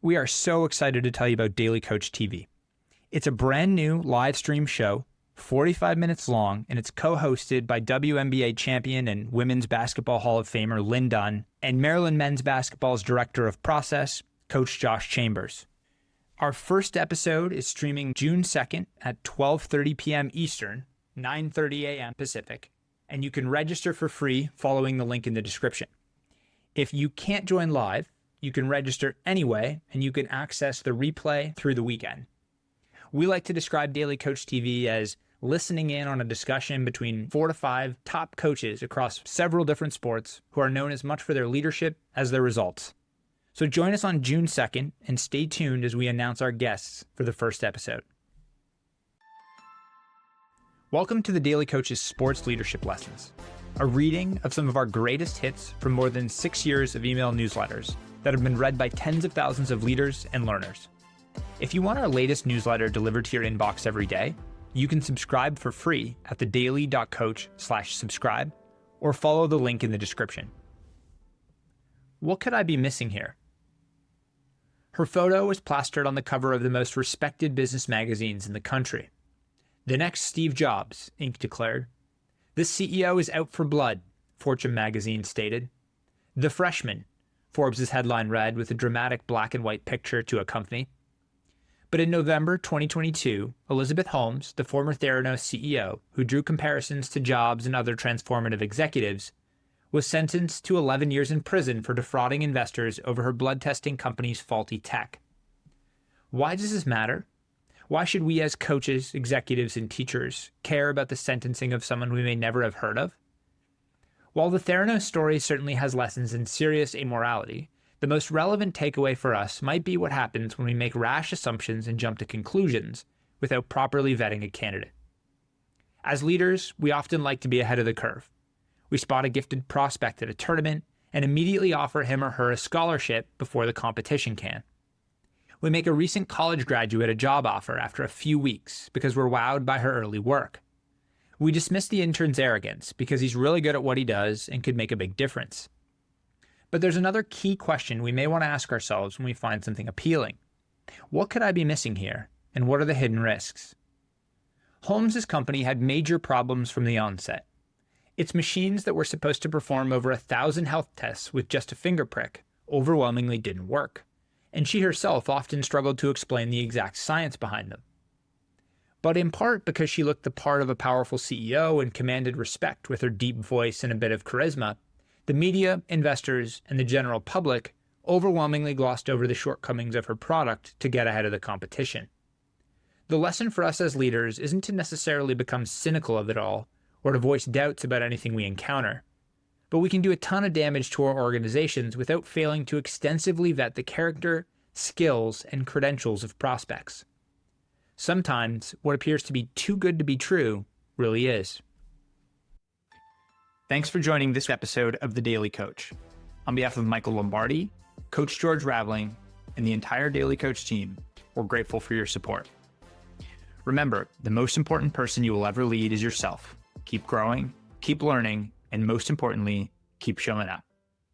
We are so excited to tell you about Daily Coach TV. It's a brand new live stream show, 45 minutes long, and it's co-hosted by WNBA champion and Women's Basketball Hall of Famer Lynn Dunn and Maryland Men's Basketball's Director of Process, Coach Josh Chambers. Our first episode is streaming June 2nd at 12:30 p.m. Eastern, 9:30 a.m. Pacific, and you can register for free following the link in the description. If you can't join live, you can register anyway, and you can access the replay through the weekend. We like to describe Daily Coach TV as listening in on a discussion between 4 to 5 top coaches across several different sports who are known as much for their leadership as their results. So join us on June 2nd and stay tuned as we announce our guests for the first episode. Welcome to the Daily Coach's Sports Leadership Lessons, a reading of some of our greatest hits from more than 6 years of email newsletters that have been read by tens of thousands of leaders and learners. If you want our latest newsletter delivered to your inbox every day, you can subscribe for free at thedaily.coach/subscribe or follow the link in the description. What could I be missing here? Her photo was plastered on the cover of the most respected business magazines in the country. The next Steve Jobs, Inc. declared. This CEO is out for blood, Fortune magazine stated. The freshman, Forbes' headline read with a dramatic black and white picture to accompany. But in November 2022, Elizabeth Holmes, the former Theranos CEO, who drew comparisons to Jobs and other transformative executives, was sentenced to 11 years in prison for defrauding investors over her blood testing company's faulty tech. Why does this matter? Why should we as coaches, executives, and teachers care about the sentencing of someone we may never have heard of? While the Theranos story certainly has lessons in serious amorality, the most relevant takeaway for us might be what happens when we make rash assumptions and jump to conclusions without properly vetting a candidate. As leaders, we often like to be ahead of the curve. We spot a gifted prospect at a tournament and immediately offer him or her a scholarship before the competition can. We make a recent college graduate a job offer after a few weeks because we're wowed by her early work. We dismiss the intern's arrogance because he's really good at what he does and could make a big difference. But there's another key question we may want to ask ourselves when we find something appealing. What could I be missing here, and what are the hidden risks? Holmes' company had major problems from the onset. Its machines that were supposed to perform over 1,000 health tests with just a finger prick overwhelmingly didn't work, and she herself often struggled to explain the exact science behind them. But in part because she looked the part of a powerful CEO and commanded respect with her deep voice and a bit of charisma, the media, investors, and the general public overwhelmingly glossed over the shortcomings of her product to get ahead of the competition. The lesson for us as leaders isn't to necessarily become cynical of it all or to voice doubts about anything we encounter, but we can do a ton of damage to our organizations without failing to extensively vet the character, skills, and credentials of prospects. Sometimes what appears to be too good to be true really is. Thanks for joining this episode of The Daily Coach. On behalf of Michael Lombardi, Coach George Raveling, and the entire Daily Coach team, we're grateful for your support. Remember, the most important person you will ever lead is yourself. Keep growing, keep learning, and most importantly, keep showing up.